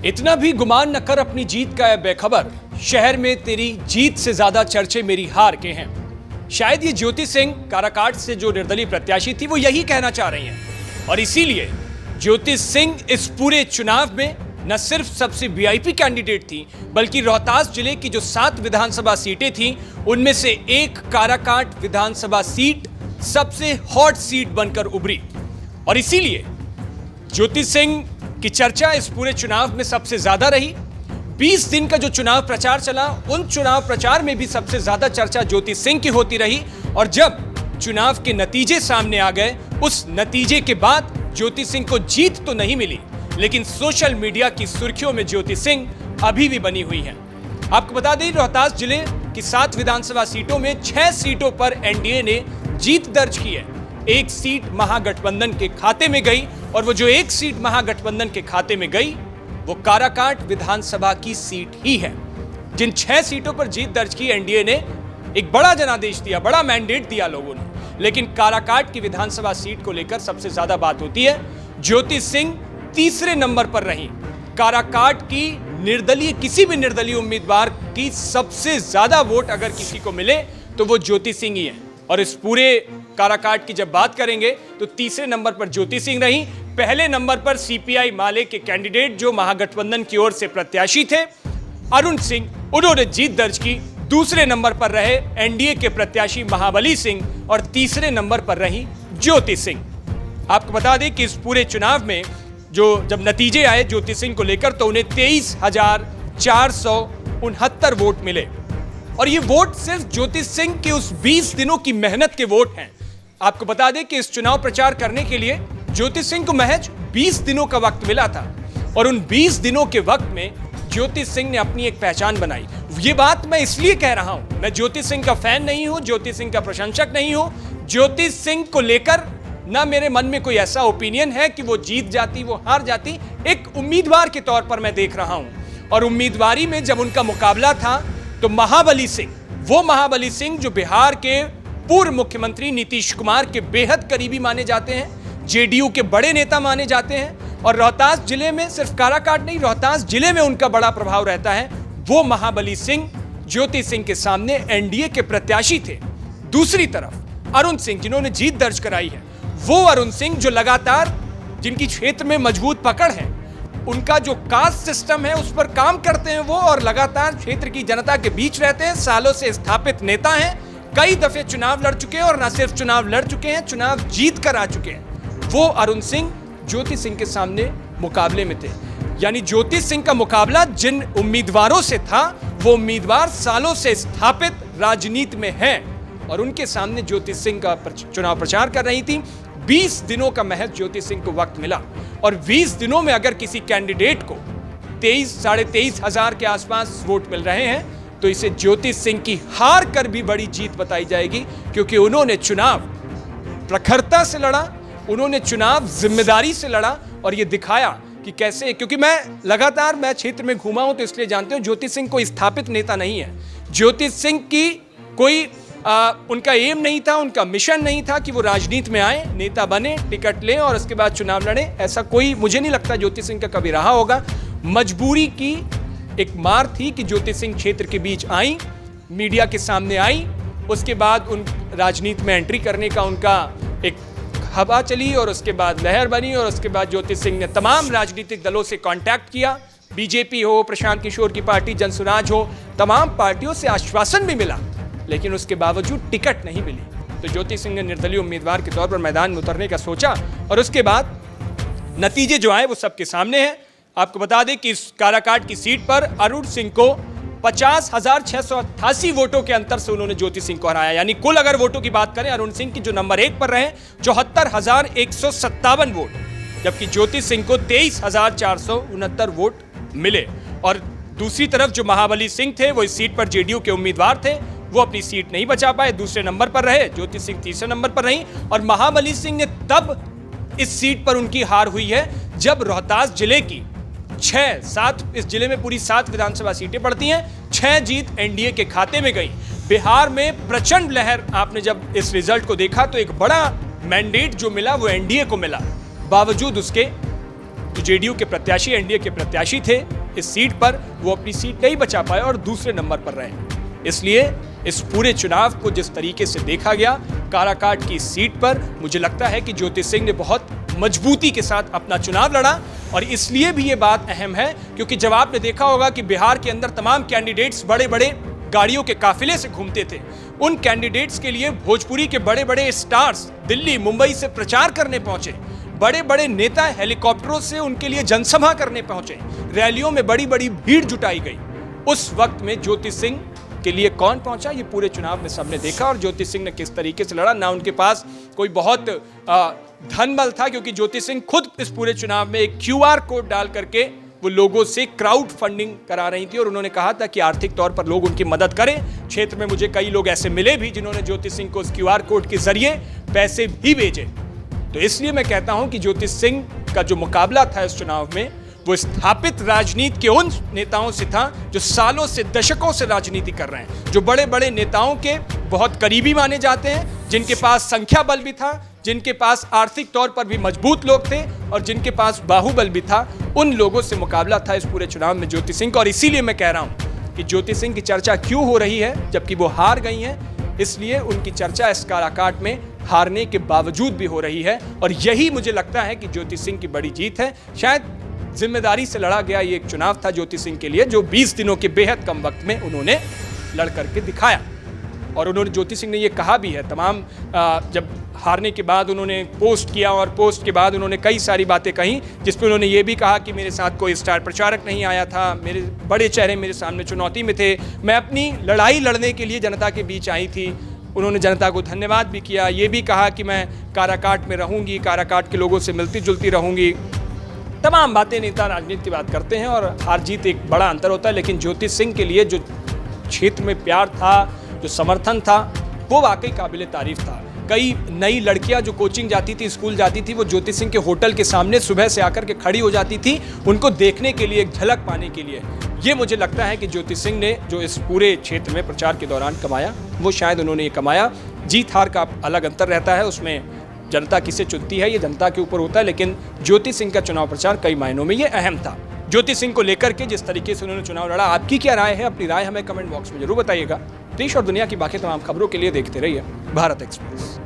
इतना भी गुमान न कर अपनी जीत का है बेखबर, शहर में तेरी जीत से ज्यादा चर्चे मेरी हार के हैं। शायद ये ज्योति सिंह काराकाट से जो निर्दलीय प्रत्याशी थी वो यही कहना चाह रही हैं और इसीलिए ज्योति सिंह इस पूरे चुनाव में न सिर्फ सबसे वीआईपी कैंडिडेट थी बल्कि रोहतास जिले की जो 7 विधानसभा सीटें थी उनमें से एक काराकाट विधानसभा सीट सबसे हॉट सीट बनकर उभरी और इसीलिए ज्योति सिंह की चर्चा इस पूरे चुनाव में सबसे ज्यादा रही। 20 दिन का जो चुनाव प्रचार चला उन चुनाव प्रचार में भी सबसे ज्यादा चर्चा ज्योति सिंह की होती रही और जब चुनाव के नतीजे सामने आ गए उस नतीजे के बाद ज्योति सिंह को जीत तो नहीं मिली लेकिन सोशल मीडिया की सुर्खियों में ज्योति सिंह अभी भी बनी हुई हैं। आपको बता दें रोहतास जिले की 7 विधानसभा सीटों में 6 सीटों पर एनडीए ने जीत दर्ज की है। एक सीट महागठबंधन के खाते में गई और वो जो एक सीट महागठबंधन के खाते में गई वो काराकाट विधानसभा की सीट ही है। जिन 6 सीटों पर जीत दर्ज की एनडीए ने एक बड़ा जनादेश दिया, बड़ा मैंडेट दिया लोगों ने, लेकिन काराकाट की विधानसभा सीट को लेकर सबसे ज्यादा बात होती है। ज्योति सिंह तीसरे नंबर पर रही। काराकाट की निर्दलीय किसी भी निर्दलीय उम्मीदवार की सबसे ज्यादा वोट अगर किसी को मिले तो वो ज्योति सिंह ही है और इस पूरे काराकाट की जब बात करेंगे तो तीसरे नंबर पर ज्योति सिंह रही। पहले नंबर पर सीपीआई माले के कैंडिडेट जो महागठबंधन की ओर से प्रत्याशी थे अरुण सिंह, उन्होंने जीत दर्ज की। दूसरे नंबर पर रहे एनडीए के प्रत्याशी महाबली सिंह और तीसरे नंबर पर रही ज्योति सिंह। आपको बता दें कि इस पूरे चुनाव में जब नतीजे आए ज्योति सिंह को लेकर तो उन्हें 23,469 वोट मिले और ये वोट सिर्फ ज्योति सिंह के उस 20 दिनों की मेहनत के वोट हैं। आपको बता दें कि इस चुनाव प्रचार करने के लिए ज्योति सिंह को महज 20 दिनों का वक्त मिला था और उन 20 दिनों के वक्त में ज्योति सिंह ने अपनी एक पहचान बनाई। ये बात मैं इसलिए कह रहा हूं, मैं ज्योति सिंह का फैन नहीं हूं, ज्योति सिंह का प्रशंसक नहीं हूं। ज्योति सिंह को लेकर ना मेरे मन में कोई ऐसा ओपिनियन है कि वो जीत जाती, वो हार जाती। एक उम्मीदवार के तौर पर मैं देख रहा हूं और उम्मीदवारी में जब उनका मुकाबला था तो महाबली सिंह, वो महाबली सिंह जो बिहार के पूर्व मुख्यमंत्री नीतीश कुमार के बेहद करीबी माने जाते हैं, जेडीयू के बड़े नेता माने जाते हैं और रोहतास जिले में, सिर्फ काराकाट नहीं, रोहतास जिले में उनका बड़ा प्रभाव रहता है। वो महाबली सिंह ज्योति सिंह के सामने एनडीए के प्रत्याशी थे। दूसरी तरफ अरुण सिंह जिन्होंने जीत दर्ज कराई है, वो अरुण सिंह जो लगातार, जिनकी क्षेत्र में मजबूत पकड़ है, उनका जो कास्ट सिस्टम है उस पर काम करते हैं वो और लगातार क्षेत्र की जनता के बीच रहते हैं, सालों से स्थापित नेता हैं, कई दफे चुनाव लड़ चुके हैं और न सिर्फ चुनाव लड़ चुके हैं, चुनाव जीत कर आ चुके हैं। वो अरुण सिंह ज्योति सिंह के सामने मुकाबले में थे। यानी ज्योति सिंह का मुकाबला जिन उम्मीदवारों से था वो उम्मीदवार सालों से स्थापित राजनीति में हैं और उनके सामने ज्योति सिंह का चुनाव प्रचार कर रही थी। 20 दिनों का महज ज्योति सिंह को वक्त मिला और 20 दिनों में अगर किसी कैंडिडेट को 23,000 हजार के आसपास वोट मिल रहे हैं तो इसे ज्योति सिंह की हार कर भी बड़ी जीत बताई जाएगी क्योंकि उन्होंने चुनाव प्रखरता से लड़ा, उन्होंने चुनाव जिम्मेदारी से लड़ा और यह दिखाया कि कैसे, क्योंकि मैं क्षेत्र में घूमा हूं तो इसलिए जानते हूं ज्योति सिंह कोई स्थापित नेता नहीं है। ज्योति सिंह की कोई उनका एम नहीं था, उनका मिशन नहीं था कि वो राजनीति में आए, नेता बने, टिकट लें और उसके बाद चुनाव लड़े। ऐसा कोई मुझे नहीं लगता ज्योति सिंह का कभी रहा होगा। मजबूरी की एक मार थी कि ज्योति सिंह क्षेत्र के बीच आई, मीडिया के सामने आई, उसके बाद उन राजनीति में एंट्री करने का उनका एक हवा चली और उसके बाद लहर बनी और उसके बाद ज्योति सिंह ने तमाम राजनीतिक दलों से कांटेक्ट किया, बीजेपी हो, प्रशांत किशोर की पार्टी जनसुराज हो, तमाम पार्टियों से आश्वासन भी मिला लेकिन उसके बावजूद टिकट नहीं मिली। तो ज्योति सिंह ने निर्दलीय उम्मीदवार के तौर पर मैदान में उतरने का सोचा और उसके बाद नतीजे जो आए वो सबके सामने हैं। आपको बता दें कि इस काराकाट की सीट पर अरुण सिंह को 50,688 वोटों के अंतर से उन्होंने ज्योति सिंह को हराया। यानी कुल अगर वोटों की बात करें अरुण सिंह की जो नंबर 1 पर रहे 74,157 वोट, जबकि ज्योति सिंह को 23,469 वोट मिले। और दूसरी तरफ जो महाबली सिंह थे वो इस सीट पर जेडीयू के उम्मीदवार थे, वो अपनी सीट नहीं बचा पाए, दूसरे नंबर पर रहे, ज्योति सिंह तीसरे नंबर पर रही और महाबली सिंह ने तब इस सीट पर उनकी हार हुई है जब रोहतास जिले की 6-7, इस जिले में पूरी 7 विधानसभा सीटें पड़ती हैं, 6 जीत एनडीए के खाते में गई। बिहार में प्रचंड लहर, आपने जब इस रिजल्ट को देखा तो एक बड़ा मैंडेट जो मिला वो एनडीए को मिला, बावजूद उसके जो जेडीयू के प्रत्याशी, एनडीए के प्रत्याशी थे इस सीट पर, वो अपनी सीट नहीं बचा पाए और दूसरे नंबर पर रहे। इसलिए इस पूरे चुनाव को जिस तरीके से देखा गया काराकाट की सीट पर, मुझे लगता है कि ज्योति सिंह ने बहुत मजबूती के साथ अपना चुनाव लड़ा। और इसलिए भी ये बात अहम है क्योंकि जब आपने देखा होगा कि बिहार के अंदर तमाम कैंडिडेट्स बड़े बड़े गाड़ियों के काफिले से घूमते थे, उन कैंडिडेट्स के लिए भोजपुरी के बड़े बड़े स्टार्स दिल्ली, मुंबई से प्रचार करने पहुंचे, बड़े बड़े नेता हेलीकॉप्टरों से उनके लिए जनसभा करने पहुंचे, रैलियों में बड़ी बड़ी भीड़ जुटाई गई। उस वक्त में ज्योति सिंह के लिए कौन पहुंचा, ये पूरे चुनाव में सबने देखा। और ज्योति सिंह ने किस तरीके से लड़ा, ना उनके पास कोई बहुत धन बल था, क्योंकि ज्योति सिंह खुद इस पूरे चुनाव में एक QR कोड डाल करके वो लोगों से क्राउड फंडिंग करा रही थी। और उन्होंने कहा था कि आर्थिक तौर पर लोग उनकी मदद करें। क्षेत्र में मुझे कई लोग ऐसे मिले भी जिन्होंने ज्योति सिंह को उस QR कोड के जरिए पैसे भी भेजे। तो इसलिए मैं कहता हूं कि ज्योति सिंह का जो मुकाबला था इस चुनाव में, वो स्थापित राजनीति के उन नेताओं से था जो सालों से, दशकों से राजनीति कर रहे हैं, जो बड़े बड़े नेताओं के बहुत करीबी माने जाते हैं, जिनके पास संख्या बल भी था, जिनके पास आर्थिक तौर पर भी मजबूत लोग थे और जिनके पास बाहुबल भी था। उन लोगों से मुकाबला था इस पूरे चुनाव में ज्योति सिंह का। और इसीलिए मैं कह रहा हूं कि ज्योति सिंह की चर्चा क्यों हो रही है जबकि वो हार गई हैं, इसलिए उनकी चर्चा इस काराकाट में हारने के बावजूद भी हो रही है। और यही मुझे लगता है कि ज्योति सिंह की बड़ी जीत है। शायद जिम्मेदारी से लड़ा गया ये एक चुनाव था ज्योति सिंह के लिए, जो 20 दिनों के बेहद कम वक्त में उन्होंने लड़ करके दिखाया। और उन्होंने, ज्योति सिंह ने ये कहा भी है, तमाम जब हारने के बाद उन्होंने पोस्ट किया और पोस्ट के बाद उन्होंने कई सारी बातें कही, जिसपे उन्होंने ये भी कहा कि मेरे साथ कोई स्टार प्रचारक नहीं आया था, मेरे बड़े चेहरे मेरे सामने चुनौती में थे, मैं अपनी लड़ाई लड़ने के लिए जनता के बीच आई थी। उन्होंने जनता को धन्यवाद भी किया, ये भी कहा कि मैं काराकाट में रहूँगी, काराकाट के लोगों से मिलती जुलती रहूँगी। तमाम बातें नेता राजनीति की बात करते हैं और हार जीत एक बड़ा अंतर होता है, लेकिन ज्योति सिंह के लिए जो क्षेत्र में प्यार था, जो समर्थन था, वो वाकई काबिल तारीफ था। कई नई लड़कियां जो कोचिंग जाती थी, स्कूल जाती थी, वो ज्योति सिंह के होटल के सामने सुबह से आकर के खड़ी हो जाती थी उनको देखने के लिए, एक झलक पाने के लिए। ये मुझे लगता है कि ज्योति सिंह ने जो इस पूरे क्षेत्र में प्रचार के दौरान कमाया, वो शायद उन्होंने ये कमाया। जीत हार का अलग अंतर रहता है, उसमें जनता किसे चुनती है ये जनता के ऊपर होता है, लेकिन ज्योति सिंह का चुनाव प्रचार कई मायनों में ये अहम था। ज्योति सिंह को लेकर के जिस तरीके से उन्होंने चुनाव लड़ा, आपकी क्या राय है? अपनी राय हमें कमेंट बॉक्स में जरूर बताइएगा। देश और दुनिया की बाकी तमाम खबरों के लिए देखते रहिए भारत एक्सप्रेस।